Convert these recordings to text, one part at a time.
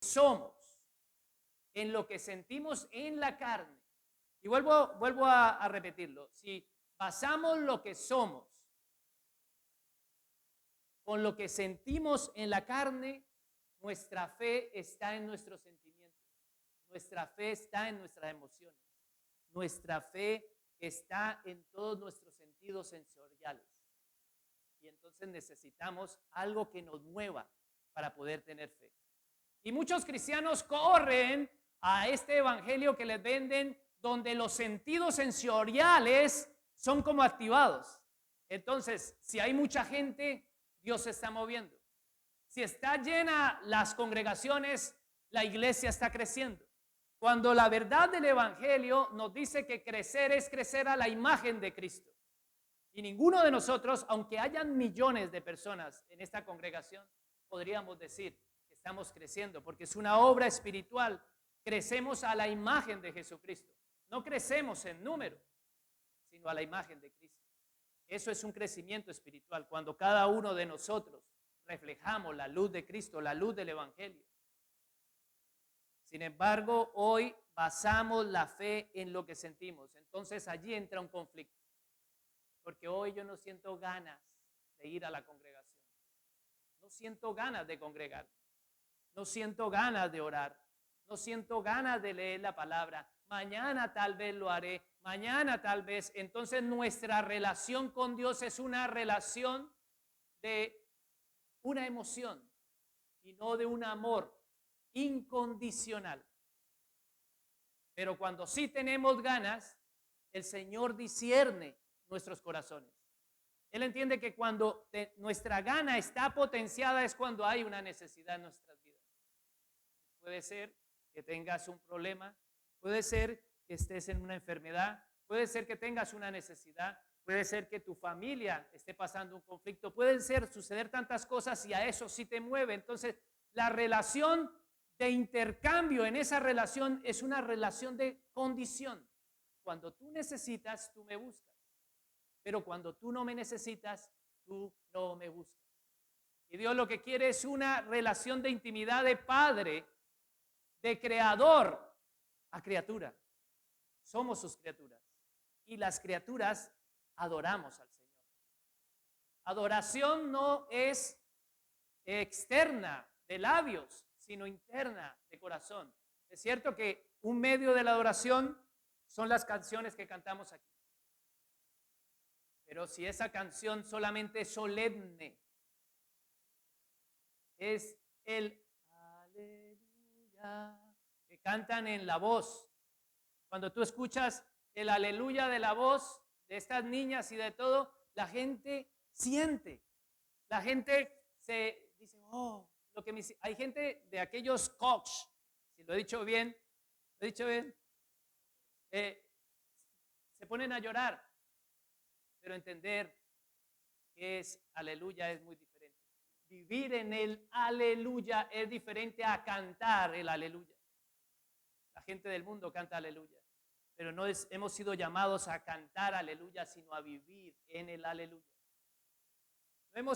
somos, en lo que sentimos en la carne, y vuelvo a repetirlo, si basamos lo que somos con lo que sentimos en la carne, nuestra fe está en nuestros sentimientos, nuestra fe está en nuestras emociones, nuestra fe está en todos nuestros sentidos sensoriales. Y entonces necesitamos algo que nos mueva para poder tener fe. Y muchos cristianos corren a este evangelio que les venden, donde los sentidos sensoriales son como activados. Entonces, si hay mucha gente, Dios se está moviendo. Si está llena las congregaciones, la iglesia está creciendo. Cuando la verdad del evangelio nos dice que crecer es crecer a la imagen de Cristo. Y ninguno de nosotros, aunque hayan millones de personas en esta congregación, podríamos decir que estamos creciendo, porque es una obra espiritual. Crecemos a la imagen de Jesucristo. No crecemos en número, sino a la imagen de Cristo. Eso es un crecimiento espiritual, cuando cada uno de nosotros reflejamos la luz de Cristo, la luz del evangelio. Sin embargo, hoy basamos la fe en lo que sentimos. Entonces allí entra un conflicto. Porque hoy yo no siento ganas de ir a la congregación. No siento ganas de congregar. No siento ganas de orar. No siento ganas de leer la palabra. Mañana tal vez lo haré. Mañana tal vez. Entonces nuestra relación con Dios es una relación de una emoción y no de un amor incondicional. Pero cuando sí tenemos ganas, el Señor discierne nuestros corazones. Él entiende que cuando nuestra gana está potenciada es cuando hay una necesidad en nuestras vidas. Puede ser que tengas un problema, puede ser que estés en una enfermedad, puede ser que tengas una necesidad, puede ser que tu familia esté pasando un conflicto, pueden suceder tantas cosas y a eso sí te mueve. Entonces, la relación de intercambio en esa relación es una relación de condición. Cuando tú necesitas, tú me buscas. Pero cuando tú no me necesitas, tú no me buscas. Y Dios lo que quiere es una relación de intimidad de padre, de creador a criatura. Somos sus criaturas. Y las criaturas adoramos al Señor. Adoración no es externa de labios, sino interna de corazón. Es cierto que un medio de la adoración son las canciones que cantamos aquí. Pero si esa canción solamente es solemne, es el aleluya que cantan en la voz. Cuando tú escuchas el aleluya de la voz de estas niñas y de todo, la gente siente. La gente se dice, oh, lo que hay gente de aquellos coach, si lo he dicho bien, se ponen a llorar. Pero entender que es aleluya es muy diferente. Vivir en el aleluya es diferente a cantar el aleluya. La gente del mundo canta aleluya, pero no hemos sido llamados a cantar aleluya, sino a vivir en el aleluya. No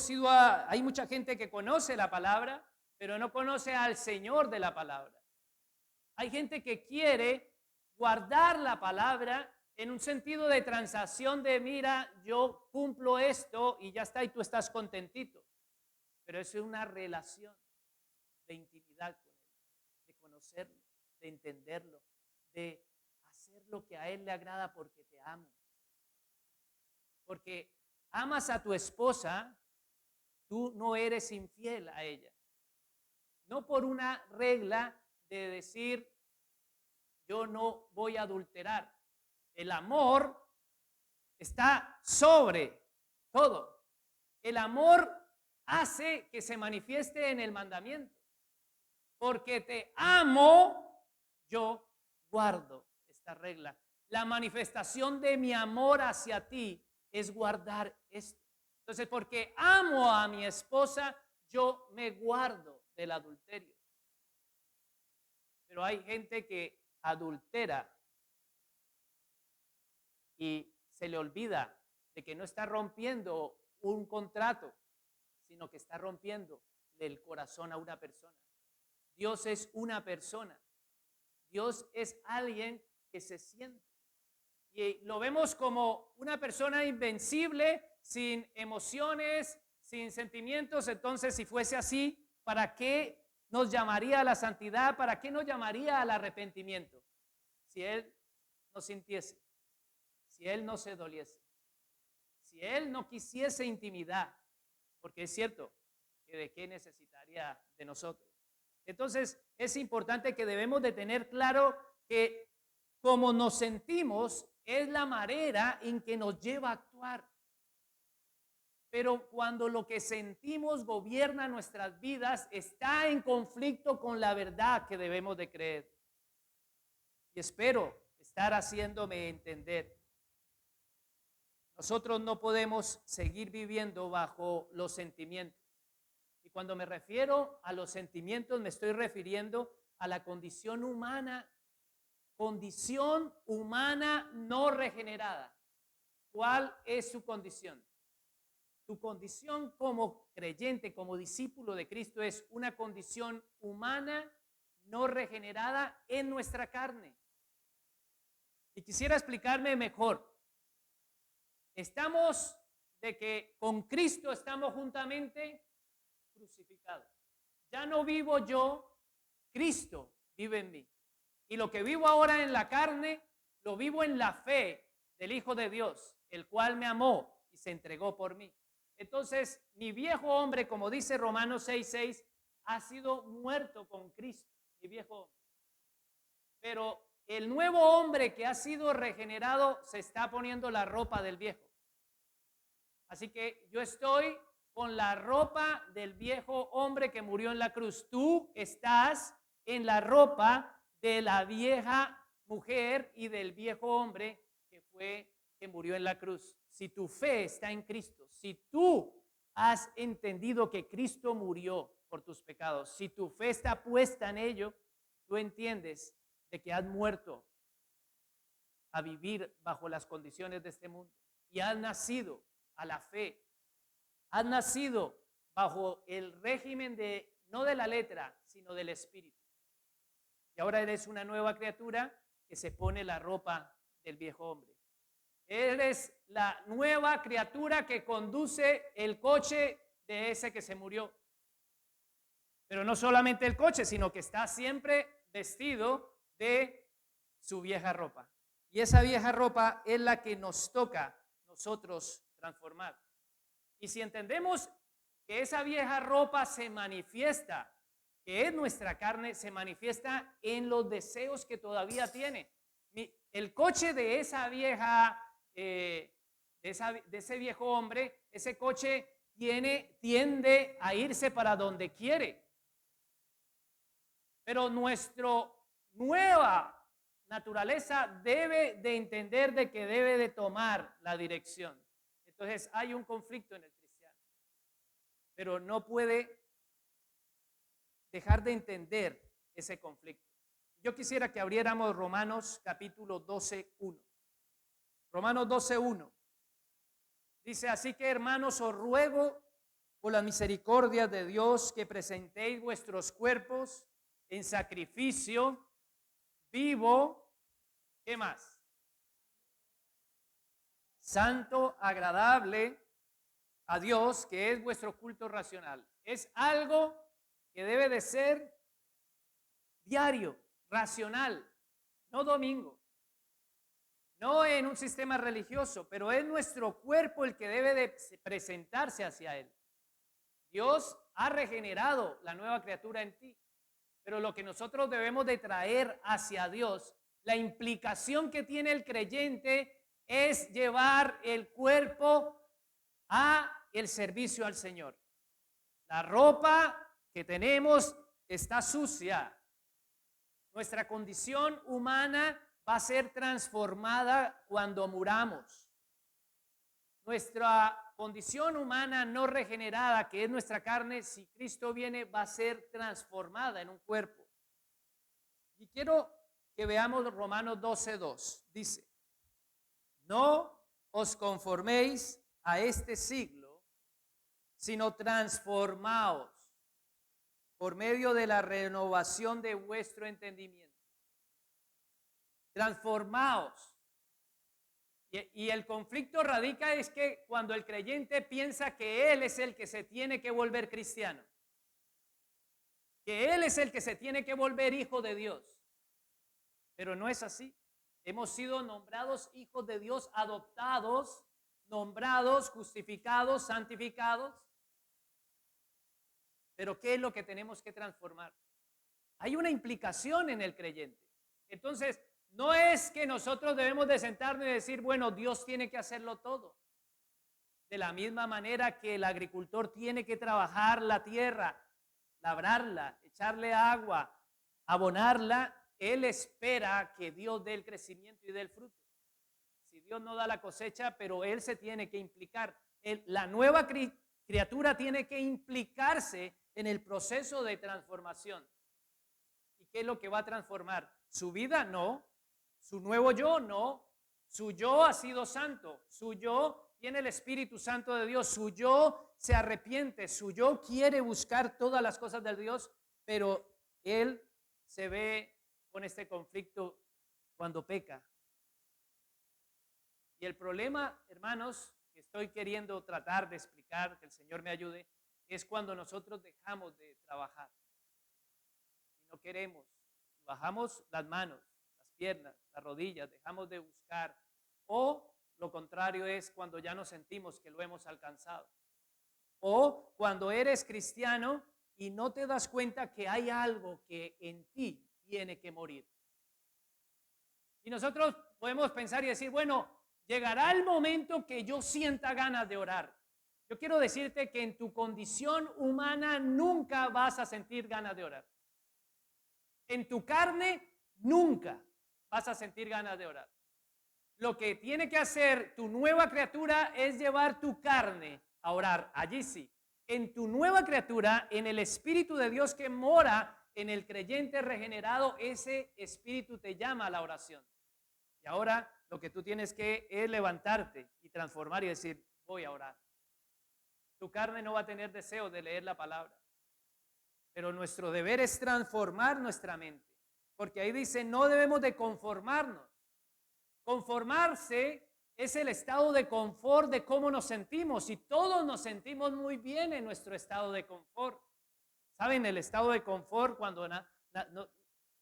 hay mucha gente que conoce la palabra, pero no conoce al Señor de la palabra. Hay gente que quiere guardar la palabra en un sentido de transacción de, mira, yo cumplo esto y ya está, y tú estás contentito. Pero eso es una relación de intimidad con Él, de conocerlo, de entenderlo, de hacer lo que a Él le agrada porque te amo. Porque amas a tu esposa, tú no eres infiel a ella. No por una regla de decir, yo no voy a adulterar. El amor está sobre todo. El amor hace que se manifieste en el mandamiento. Porque te amo, yo guardo esta regla. La manifestación de mi amor hacia ti es guardar esto. Entonces, porque amo a mi esposa, yo me guardo del adulterio. Pero hay gente que adultera y se le olvida de que no está rompiendo un contrato, sino que está rompiendo el corazón a una persona. Dios es una persona. Dios es alguien que se siente. Y lo vemos como una persona invencible, sin emociones, sin sentimientos. Entonces, si fuese así, ¿para qué nos llamaría a la santidad? ¿Para qué nos llamaría al arrepentimiento? Si Él no sintiese, si Él no se doliese, si Él no quisiese intimidad, porque es cierto que de qué necesitaría de nosotros. Entonces, es importante que debemos de tener claro que como nos sentimos es la manera en que nos lleva a actuar. Pero cuando lo que sentimos gobierna nuestras vidas, está en conflicto con la verdad que debemos de creer. Y espero estar haciéndome entender. Nosotros no podemos seguir viviendo bajo los sentimientos. Y cuando me refiero a los sentimientos, me estoy refiriendo a la condición humana no regenerada. ¿Cuál es su condición? Tu condición como creyente, como discípulo de Cristo, es una condición humana no regenerada en nuestra carne. Y quisiera explicarme mejor. Estamos de que con Cristo estamos juntamente crucificados. Ya no vivo yo, Cristo vive en mí. Y lo que vivo ahora en la carne, lo vivo en la fe del Hijo de Dios, el cual me amó y se entregó por mí. Entonces, mi viejo hombre, como dice Romanos 6:6, ha sido muerto con Cristo, mi viejo hombre. Pero el nuevo hombre que ha sido regenerado se está poniendo la ropa del viejo. Así que yo estoy con la ropa del viejo hombre que murió en la cruz. Tú estás en la ropa de la vieja mujer y del viejo hombre que murió en la cruz. Si tu fe está en Cristo, si tú has entendido que Cristo murió por tus pecados, si tu fe está puesta en ello, tú entiendes de que has muerto a vivir bajo las condiciones de este mundo y has nacido a la fe. Has nacido bajo el régimen no de la letra, sino del Espíritu. Y ahora eres una nueva criatura que se pone la ropa del viejo hombre. Eres la nueva criatura que conduce el coche de ese que se murió. Pero no solamente el coche, sino que está siempre vestido de su vieja ropa. Y esa vieja ropa es la que nos toca nosotros transformar. Y si entendemos que esa vieja ropa se manifiesta, que es nuestra carne, se manifiesta en los deseos que todavía tiene. El coche de esa vieja, de ese viejo hombre, ese coche tiende a irse para donde quiere. Pero nuestra nueva naturaleza debe de entender de que debe de tomar la dirección. Entonces hay un conflicto en el cristiano, pero no puede dejar de entender ese conflicto. Yo quisiera que abriéramos Romanos capítulo 12:1. Romanos 12:1. Dice, así que hermanos, os ruego por la misericordia de Dios que presentéis vuestros cuerpos en sacrificio vivo, ¿qué más? Santo, agradable a Dios, que es vuestro culto racional. Es algo que debe de ser diario, racional, no domingo, no en un sistema religioso, pero es nuestro cuerpo el que debe de presentarse hacia Él. Dios ha regenerado la nueva criatura en ti, pero lo que nosotros debemos de traer hacia Dios, la implicación que tiene el creyente es llevar el cuerpo a el servicio al Señor. La ropa que tenemos está sucia. Nuestra condición humana va a ser transformada cuando muramos. Nuestra condición humana no regenerada, que es nuestra carne, si Cristo viene, va a ser transformada en un cuerpo. Y quiero que veamos Romanos 12:2. Dice, no os conforméis a este siglo, sino transformaos por medio de la renovación de vuestro entendimiento. Transformaos. Y el conflicto radica es que cuando el creyente piensa que él es el que se tiene que volver cristiano, que él es el que se tiene que volver hijo de Dios. Pero no es así. Hemos sido nombrados hijos de Dios, adoptados, nombrados, justificados, santificados. Pero ¿qué es lo que tenemos que transformar? Hay una implicación en el creyente. Entonces, no es que nosotros debemos de sentarnos y decir, bueno, Dios tiene que hacerlo todo. De la misma manera que el agricultor tiene que trabajar la tierra, labrarla, echarle agua, abonarla, él espera que Dios dé el crecimiento y dé el fruto. Si Dios no da la cosecha, pero él se tiene que implicar. La nueva criatura tiene que implicarse en el proceso de transformación. ¿Y qué es lo que va a transformar? ¿Su vida? No. ¿Su nuevo yo? No. Su yo ha sido santo. Su yo tiene el Espíritu Santo de Dios. Su yo se arrepiente. Su yo quiere buscar todas las cosas de Dios, pero él se ve con este conflicto cuando peca. Y el problema, hermanos, que estoy queriendo tratar de explicar, que el Señor me ayude, es cuando nosotros dejamos de trabajar y no queremos, bajamos las manos, las piernas, las rodillas, dejamos de buscar, o lo contrario es cuando ya nos sentimos que lo hemos alcanzado, o cuando eres cristiano y no te das cuenta que hay algo que en ti tiene que morir. Y nosotros podemos pensar y decir, bueno, llegará el momento que yo sienta ganas de orar. Yo quiero decirte que en tu condición humana nunca vas a sentir ganas de orar. En tu carne nunca vas a sentir ganas de orar. Lo que tiene que hacer tu nueva criatura es llevar tu carne a orar. Allí sí. En tu nueva criatura, en el Espíritu de Dios que mora en el creyente regenerado, ese Espíritu te llama a la oración. Y ahora lo que tú tienes que es levantarte y transformar y decir, voy a orar. Tu carne no va a tener deseo de leer la palabra. Pero nuestro deber es transformar nuestra mente. Porque ahí dice, no debemos de conformarnos. Conformarse es el estado de confort de cómo nos sentimos. Y todos nos sentimos muy bien en nuestro estado de confort. ¿Saben? El estado de confort cuando no,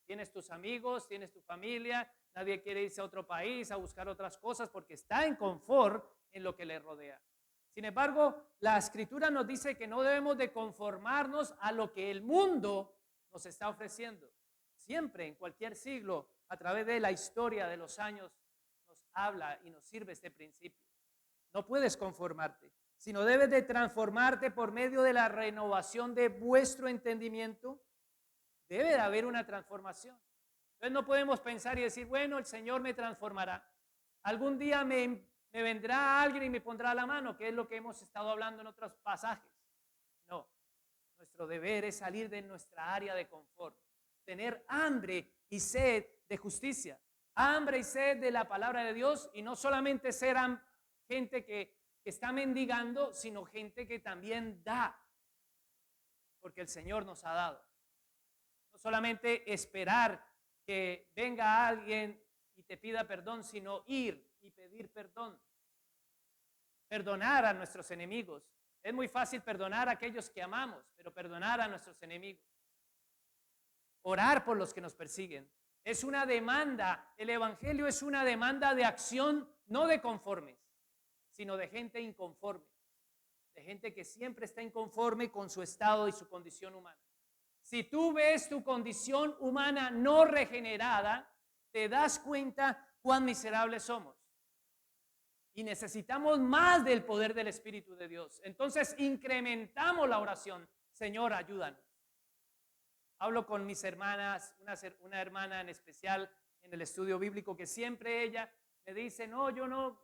tienes tus amigos, tienes tu familia, nadie quiere irse a otro país a buscar otras cosas porque está en confort en lo que le rodea. Sin embargo, la Escritura nos dice que no debemos de conformarnos a lo que el mundo nos está ofreciendo. Siempre, en cualquier siglo, a través de la historia de los años, nos habla y nos sirve este principio. No puedes conformarte, sino debes de transformarte por medio de la renovación de vuestro entendimiento. Debe de haber una transformación. Entonces no podemos pensar y decir, bueno, el Señor me transformará. Algún día me vendrá alguien y me pondrá la mano, que es lo que hemos estado hablando en otros pasajes. No, nuestro deber es salir de nuestra área de confort, tener hambre y sed de justicia, hambre y sed de la palabra de Dios, y no solamente ser gente que está mendigando, sino gente que también da, porque el Señor nos ha dado. No solamente esperar que venga alguien y te pida perdón, sino ir y pedir perdón. Perdonar a nuestros enemigos. Es muy fácil perdonar a aquellos que amamos, pero perdonar a nuestros enemigos. Orar por los que nos persiguen. Es una demanda. El evangelio es una demanda de acción, no de conformes, sino de gente inconforme. De gente que siempre está inconforme con su estado y su condición humana. Si tú ves tu condición humana no regenerada, te das cuenta cuán miserables somos. Y necesitamos más del poder del Espíritu de Dios. Entonces incrementamos la oración. Señor, ayúdanos. Hablo con mis hermanas, una hermana en especial en el estudio bíblico, que siempre ella me dice, no, yo no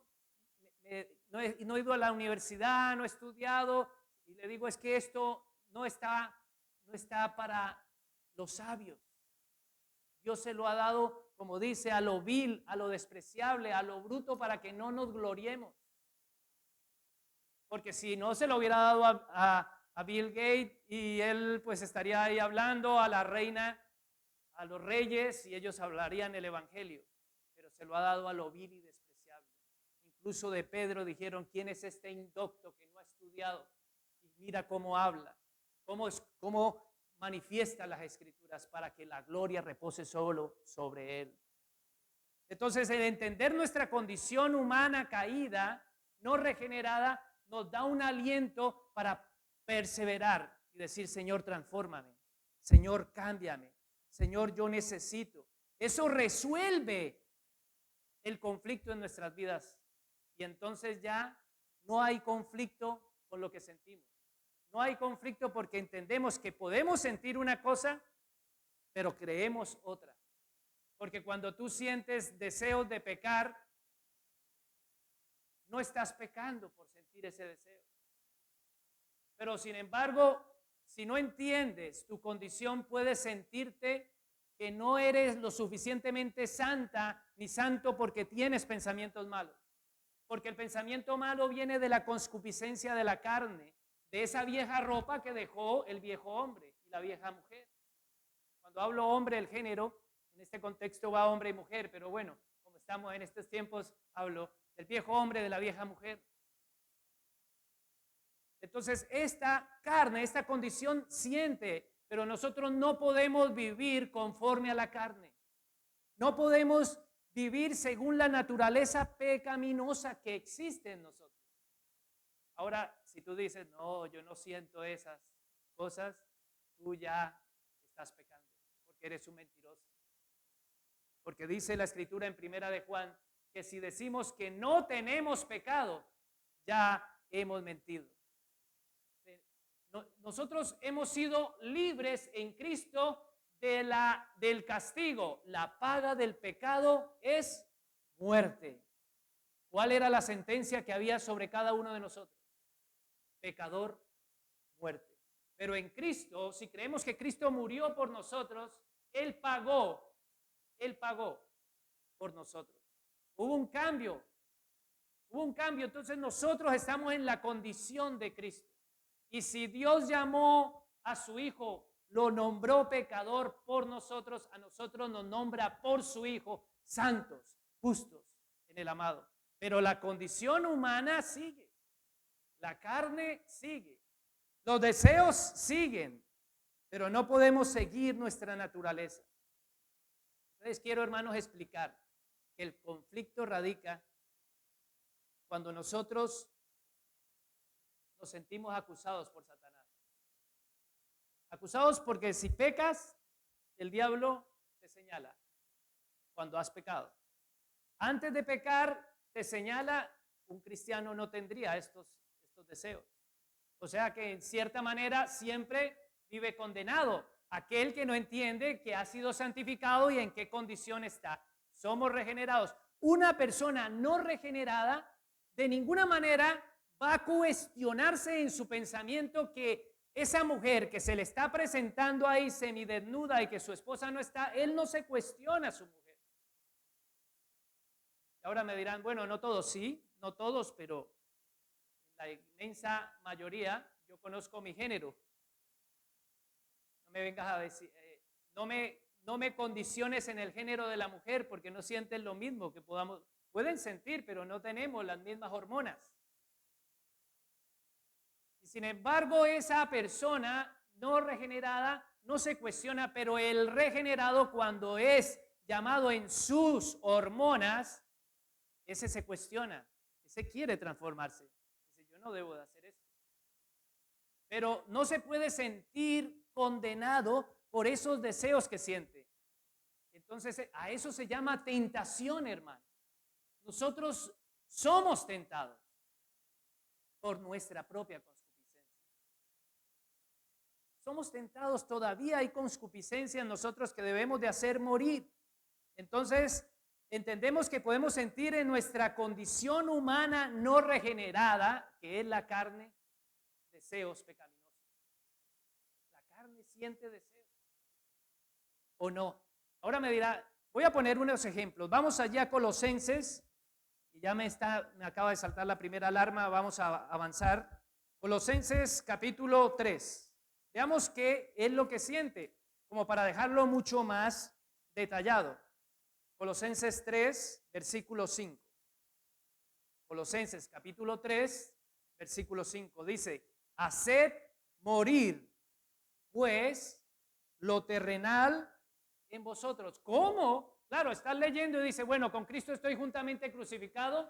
he ido a la universidad, no he estudiado. Y le digo, es que esto no está para los sabios. Dios se lo ha dado, como dice, a lo vil, a lo despreciable, a lo bruto, para que no nos gloriemos. Porque si no se lo hubiera dado a a Bill Gates y él pues estaría ahí hablando a la reina, a los reyes, y ellos hablarían el evangelio, pero se lo ha dado a lo vil y despreciable. Incluso de Pedro dijeron: ¿quién es este indocto que no ha estudiado? Y mira cómo habla, cómo manifiesta las escrituras para que la gloria repose solo sobre él. Entonces, el entender nuestra condición humana caída, no regenerada, nos da un aliento para perseverar y decir: Señor, transfórmame, Señor, cámbiame, Señor, yo necesito. Eso resuelve el conflicto en nuestras vidas, y entonces ya no hay conflicto con lo que sentimos. No hay conflicto porque entendemos que podemos sentir una cosa, pero creemos otra. Porque cuando tú sientes deseos de pecar, no estás pecando por sentir ese deseo. Pero sin embargo, si no entiendes tu condición, puedes sentirte que no eres lo suficientemente santa ni santo porque tienes pensamientos malos. Porque el pensamiento malo viene de la concupiscencia de la carne, de esa vieja ropa que dejó el viejo hombre y la vieja mujer. Cuando hablo hombre, el género, en este contexto va hombre y mujer, pero bueno, como estamos en estos tiempos, hablo del viejo hombre, de la vieja mujer. Entonces, esta carne, esta condición siente, pero nosotros no podemos vivir conforme a la carne. No podemos vivir según la naturaleza pecaminosa que existe en nosotros. Ahora, si tú dices: no, yo no siento esas cosas, tú ya estás pecando, porque eres un mentiroso. Porque dice la escritura en 1 de Juan que si decimos que no tenemos pecado, ya hemos mentido. Nosotros hemos sido libres en Cristo del castigo. La paga del pecado es muerte. ¿Cuál era la sentencia que había sobre cada uno de nosotros? Pecador, muerte. Pero en Cristo, si creemos que Cristo murió por nosotros, Él pagó por nosotros. Hubo un cambio, entonces nosotros estamos en la condición de Cristo. Y si Dios llamó a su Hijo, lo nombró pecador por nosotros, a nosotros nos nombra por su Hijo santos, justos en el amado. Pero la condición humana sigue, la carne sigue, los deseos siguen, pero no podemos seguir nuestra naturaleza. Entonces quiero, hermanos, explicar que el conflicto radica cuando nosotros nos sentimos acusados por Satanás. Acusados porque si pecas, el diablo te señala cuando has pecado. Antes de pecar, te señala: un cristiano no tendría estos deseos. O sea que en cierta manera siempre vive condenado aquel que no entiende que ha sido santificado y en qué condición está. Somos regenerados. Una persona no regenerada de ninguna manera va a cuestionarse en su pensamiento que esa mujer que se le está presentando ahí semidesnuda y que su esposa no está, él no se cuestiona a su mujer. Ahora me dirán: bueno, no todos, sí, no todos, pero la inmensa mayoría. Yo conozco mi género. No me vengas a decir, no me condiciones en el género de la mujer, porque no sienten lo mismo que pueden sentir, pero no tenemos las mismas hormonas. Y sin embargo, esa persona no regenerada no se cuestiona, pero el regenerado, cuando es llamado en sus hormonas, ese se cuestiona, ese quiere transformarse. Dice: yo no debo de hacer esto. Pero no se puede sentir condenado por esos deseos que siente. Entonces, a eso se llama tentación, hermano. Nosotros somos tentados por nuestra propia concupiscencia. Somos tentados, todavía hay concupiscencia en nosotros que debemos de hacer morir. Entonces, entendemos que podemos sentir en nuestra condición humana no regenerada, que es la carne, deseos pecaminosos. La carne siente deseos, ¿o no? Ahora me dirá, voy a poner unos ejemplos. Vamos allá a Colosenses, y ya me acaba de saltar la primera alarma, vamos a avanzar. Colosenses capítulo 3. Veamos qué es lo que siente, como para dejarlo mucho más detallado. Colosenses 3, versículo 5. Colosenses capítulo 3, versículo 5. Dice, haced morir, pues, lo terrenal en vosotros. ¿Cómo? Claro, estás leyendo y dice, bueno, con Cristo estoy juntamente crucificado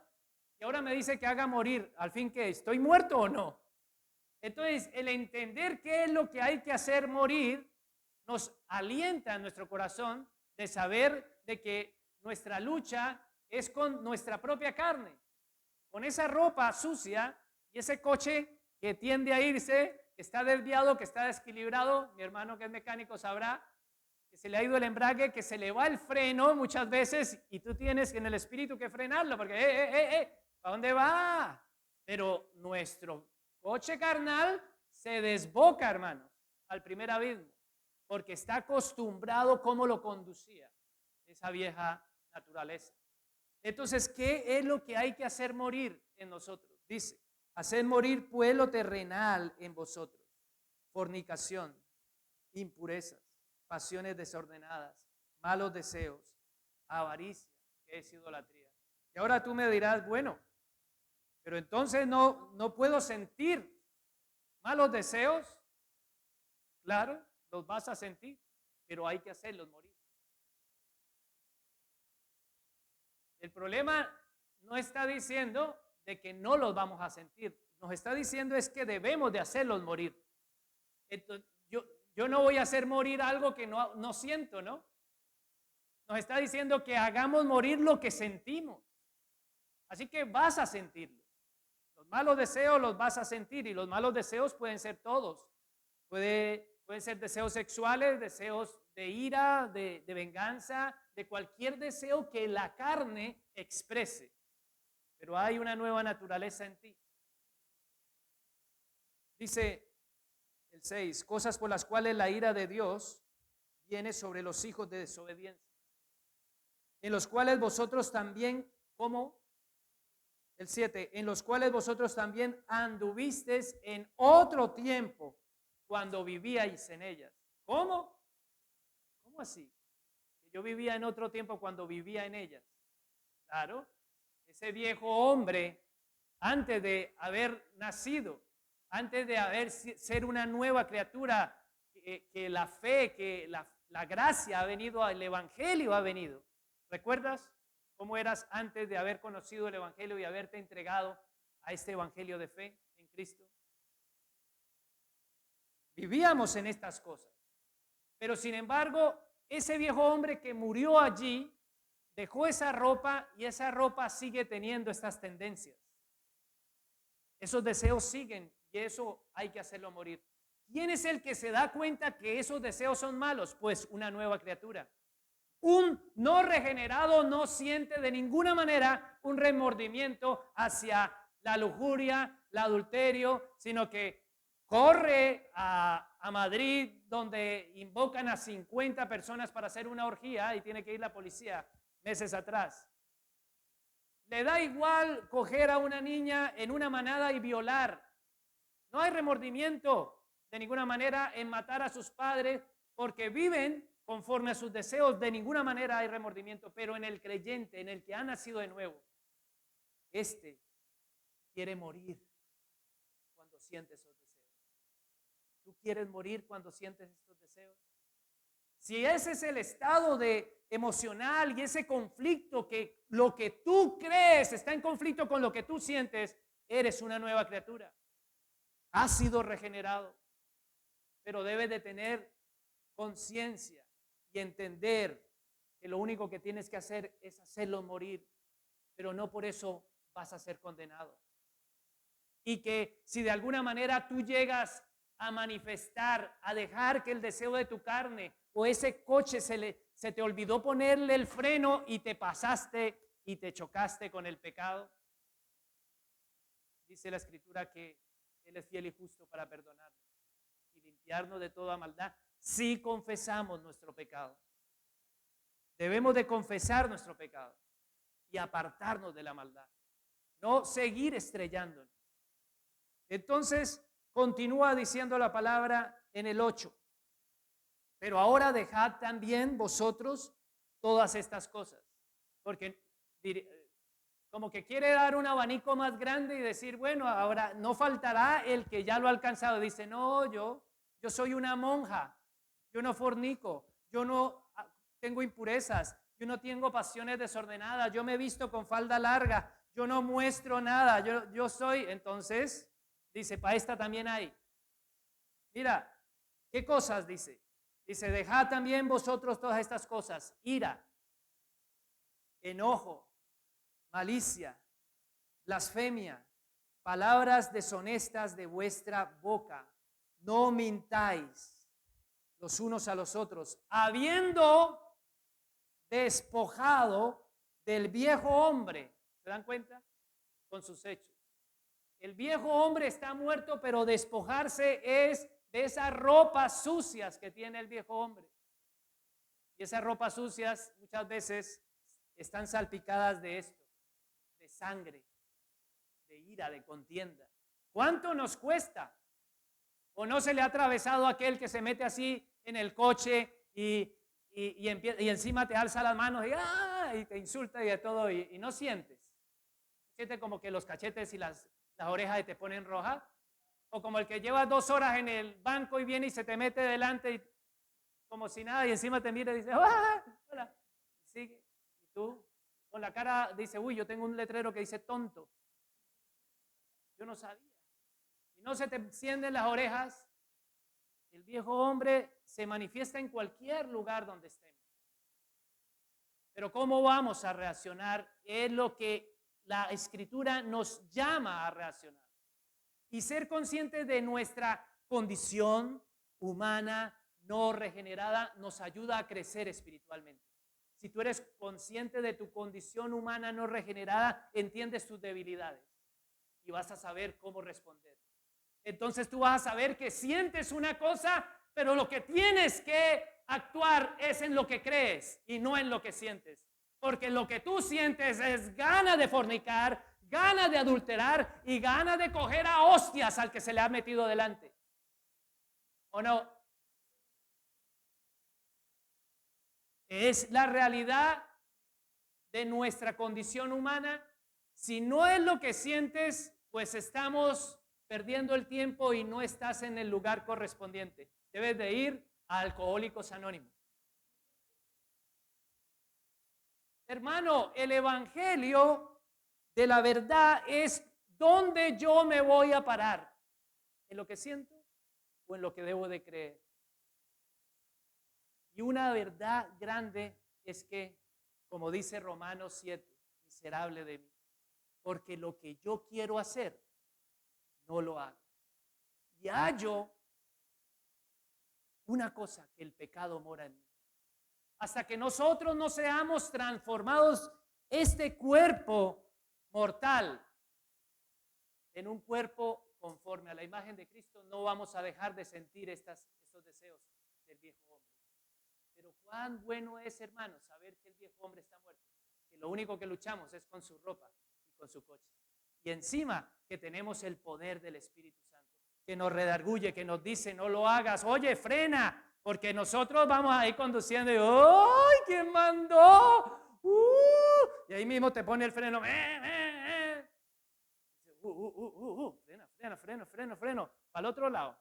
y ahora me dice que haga morir. ¿Al fin qué? ¿Estoy muerto o no? Entonces, el entender qué es lo que hay que hacer morir nos alienta en nuestro corazón de saber de que nuestra lucha es con nuestra propia carne, con esa ropa sucia y ese coche que tiende a irse, que está desviado, que está desequilibrado. Mi hermano que es mecánico sabrá que se le ha ido el embrague, que se le va el freno muchas veces y tú tienes en el espíritu que frenarlo porque, ¿para dónde va? Pero nuestro coche carnal se desboca, hermanos, al primer abismo, porque está acostumbrado cómo lo conducía esa vieja naturaleza. Entonces, ¿qué es lo que hay que hacer morir en nosotros? Dice, hacer morir pues lo terrenal en vosotros: fornicación, impurezas, pasiones desordenadas, malos deseos, avaricia, que es idolatría. Y ahora tú me dirás, bueno, pero entonces no puedo sentir malos deseos. Claro, los vas a sentir, pero hay que hacerlos morir. El problema no está diciendo de que no los vamos a sentir, nos está diciendo es que debemos de hacerlos morir. Entonces, yo no voy a hacer morir algo que no siento, ¿no? Nos está diciendo que hagamos morir lo que sentimos. Así que vas a sentirlo. Los malos deseos los vas a sentir y los malos deseos pueden ser todos. Pueden ser deseos sexuales, deseos de ira, de venganza, de cualquier deseo que la carne exprese. Pero hay una nueva naturaleza en ti. Dice el 6, cosas por las cuales la ira de Dios viene sobre los hijos de desobediencia, en los cuales vosotros también, ¿cómo? El 7, en los cuales vosotros también anduvisteis en otro tiempo cuando vivíais en ellas. ¿Cómo? ¿Cómo así? Que yo vivía en otro tiempo cuando vivía en ellas. Claro, ese viejo hombre, antes de haber nacido, antes de ser una nueva criatura, que la fe, que la gracia ha venido, el evangelio ha venido. ¿Recuerdas cómo eras antes de haber conocido el evangelio y haberte entregado a este evangelio de fe en Cristo? Vivíamos en estas cosas, pero sin embargo, ese viejo hombre que murió allí dejó esa ropa y esa ropa sigue teniendo estas tendencias. Esos deseos siguen y eso hay que hacerlo morir. ¿Quién es el que se da cuenta que esos deseos son malos? Pues una nueva criatura. Un no regenerado no siente de ninguna manera un remordimiento hacia la lujuria, el adulterio, sino que corre a Madrid, donde invocan a 50 personas para hacer una orgía y tiene que ir la policía meses atrás. Le da igual coger a una niña en una manada y violar. No hay remordimiento de ninguna manera en matar a sus padres porque viven conforme a sus deseos. De ninguna manera hay remordimiento, pero en el creyente, en el que ha nacido de nuevo, este quiere morir cuando siente esos deseos. ¿Tú quieres morir cuando sientes estos deseos? Si ese es el estado de emocional y ese conflicto, que lo que tú crees está en conflicto con lo que tú sientes, eres una nueva criatura. Has sido regenerado, pero debes de tener conciencia y entender que lo único que tienes que hacer es hacerlo morir, pero no por eso vas a ser condenado. Y que si de alguna manera tú llegas a manifestar, a dejar que el deseo de tu carne o ese coche se te olvidó ponerle el freno y te pasaste y te chocaste con el pecado, dice la Escritura que Él es fiel y justo para perdonarnos y limpiarnos de toda maldad si confesamos nuestro pecado. Debemos de confesar nuestro pecado y apartarnos de la maldad, no seguir estrellándonos. Entonces, continúa diciendo la palabra en el 8. Pero ahora dejad también vosotros todas estas cosas. Porque como que quiere dar un abanico más grande y decir, bueno, ahora no faltará el que ya lo ha alcanzado. Dice, no, yo soy una monja, yo no fornico, yo no tengo impurezas, yo no tengo pasiones desordenadas, yo me he visto con falda larga, yo no muestro nada, yo soy. Entonces, dice, para esta también hay. Mira, ¿qué cosas dice? Dice, dejad también vosotros todas estas cosas: ira, enojo, malicia, blasfemia, palabras deshonestas de vuestra boca. No mintáis los unos a los otros, habiendo despojado del viejo hombre. ¿Se dan cuenta? Con sus hechos. El viejo hombre está muerto, pero despojarse es de esas ropas sucias que tiene el viejo hombre. Y esas ropas sucias muchas veces están salpicadas de esto, de sangre, de ira, de contienda. ¿Cuánto nos cuesta? ¿O no se le ha atravesado aquel que se mete así en el coche y encima te alza las manos y te insulta y de todo y no sientes? ¿Sientes como que los cachetes y las orejas te ponen rojas? O como el que lleva 2 horas en el banco y viene y se te mete delante y, como si nada, y encima te mira y dice, ¡ah! Hola. Sigue. Y tú con la cara dice, uy, yo tengo un letrero que dice tonto. Yo no sabía. Y no se te encienden las orejas. El viejo hombre se manifiesta en cualquier lugar donde estemos. Pero ¿cómo vamos a reaccionar? Es lo que la Escritura nos llama a reaccionar. Y ser conscientes de nuestra condición humana no regenerada nos ayuda a crecer espiritualmente. Si tú eres consciente de tu condición humana no regenerada, entiendes tus debilidades y vas a saber cómo responder. Entonces tú vas a saber que sientes una cosa, pero lo que tienes que actuar es en lo que crees y no en lo que sientes. Porque lo que tú sientes es ganas de fornicar, ganas de adulterar y ganas de coger a hostias al que se le ha metido delante. ¿O no? Es la realidad de nuestra condición humana. Si no es lo que sientes, pues estamos perdiendo el tiempo y no estás en el lugar correspondiente. Debes de ir a Alcohólicos Anónimos. Hermano, el evangelio de la verdad es dónde yo me voy a parar. ¿En lo que siento o en lo que debo de creer? Y una verdad grande es que, como dice Romanos 7, miserable de mí, porque lo que yo quiero hacer, no lo hago. Y hallo una cosa, que el pecado mora en mí. Hasta que nosotros no seamos transformados este cuerpo mortal en un cuerpo conforme a la imagen de Cristo, no vamos a dejar de sentir estos deseos del viejo hombre. Pero cuán bueno es, hermanos, saber que el viejo hombre está muerto, que lo único que luchamos es con su ropa y con su coche. Y encima que tenemos el poder del Espíritu Santo, que nos redarguye, que nos dice, no lo hagas, oye, frena, porque nosotros vamos a ir conduciendo y, ¡ay, quién mandó! Y ahí mismo te pone el freno, freno, para el otro lado.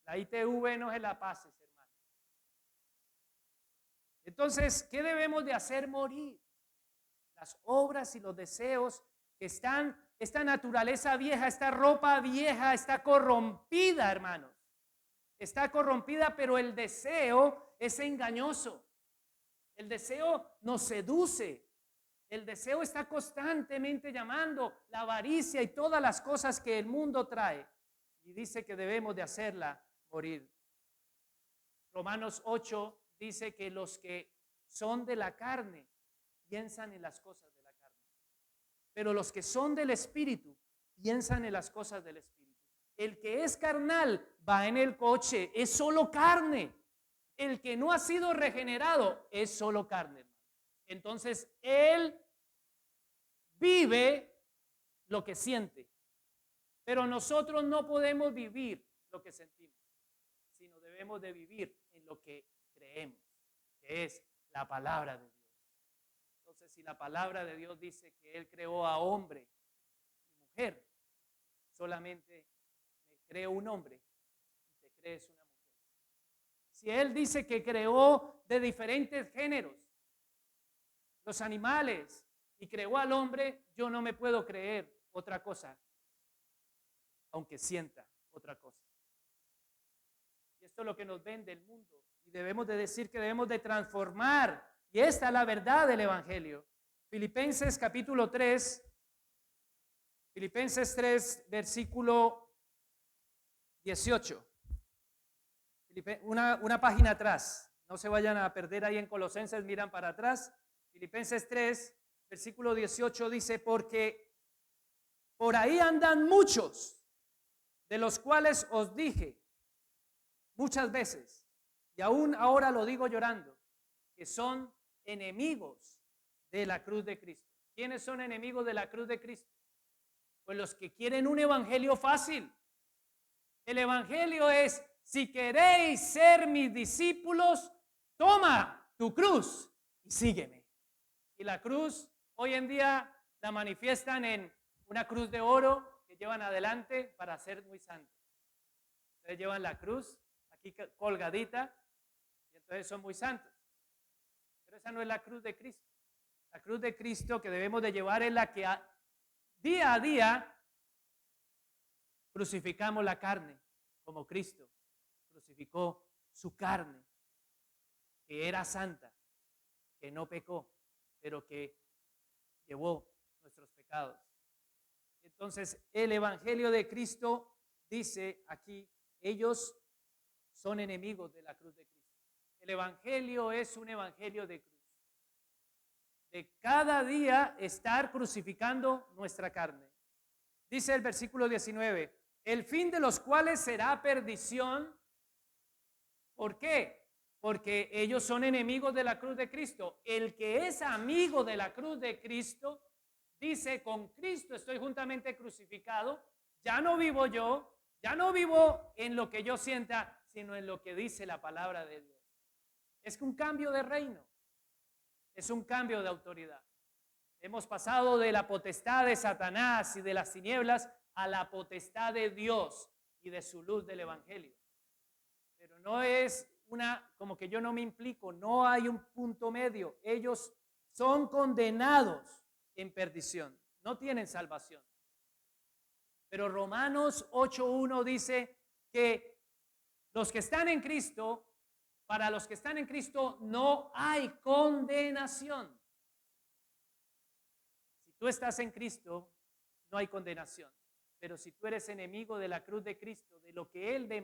La ITV no se la pases, hermano. Entonces, ¿qué debemos de hacer? Morir. Las obras y los deseos que están, esta naturaleza vieja, esta ropa vieja está corrompida, hermanos. Está corrompida, pero el deseo es engañoso. El deseo nos seduce. El deseo está constantemente llamando, la avaricia y todas las cosas que el mundo trae. Y dice que debemos de hacerla morir. Romanos 8 dice que los que son de la carne piensan en las cosas de la carne. Pero los que son del Espíritu piensan en las cosas del Espíritu. El que es carnal va en el coche, es solo carne. El que no ha sido regenerado es solo carne. Entonces, él vive lo que siente. Pero nosotros no podemos vivir lo que sentimos, sino debemos de vivir en lo que creemos, que es la palabra de Dios. Entonces, si la palabra de Dios dice que Él creó a hombre y mujer, solamente me creo un hombre y te crees una mujer. Si Él dice que creó de diferentes géneros los animales y creó al hombre, yo no me puedo creer otra cosa, aunque sienta otra cosa. Y esto es lo que nos vende el mundo. Y debemos de decir que debemos de transformar. Y esta es la verdad del Evangelio. Filipenses capítulo 3, Filipenses 3, versículo 18. Una página atrás. No se vayan a perder ahí en Colosenses, miran para atrás. Filipenses 3, versículo 18 dice, porque por ahí andan muchos, de los cuales os dije muchas veces, y aún ahora lo digo llorando, que son enemigos de la cruz de Cristo. ¿Quiénes son enemigos de la cruz de Cristo? Pues los que quieren un evangelio fácil. El evangelio es, si queréis ser mis discípulos, toma tu cruz y sígueme. Y la cruz hoy en día la manifiestan en una cruz de oro que llevan adelante para ser muy santos. Entonces llevan la cruz aquí colgadita y entonces son muy santos. Pero esa no es la cruz de Cristo. La cruz de Cristo que debemos de llevar es la que día a día crucificamos la carne, como Cristo crucificó su carne, que era santa, que no pecó, pero que llevó nuestros pecados. Entonces, el evangelio de Cristo dice aquí, ellos son enemigos de la cruz de Cristo. El evangelio es un evangelio de cruz. De cada día estar crucificando nuestra carne. Dice el versículo 19, el fin de los cuales será perdición. ¿Por qué? Porque ellos son enemigos de la cruz de Cristo. El que es amigo de la cruz de Cristo dice, con Cristo estoy juntamente crucificado, ya no vivo yo, ya no vivo en lo que yo sienta, sino en lo que dice la palabra de Dios. Es un cambio de reino, es un cambio de autoridad. Hemos pasado de la potestad de Satanás y de las tinieblas a la potestad de Dios y de su luz del evangelio. Pero no es como que yo no me implico, no hay un punto medio. Ellos son condenados en perdición, no tienen salvación. Pero Romanos 8:1 dice que los que están en Cristo, para los que están en Cristo no hay condenación. Si tú estás en Cristo, no hay condenación. Pero si tú eres enemigo de la cruz de Cristo, de lo que Él demanda,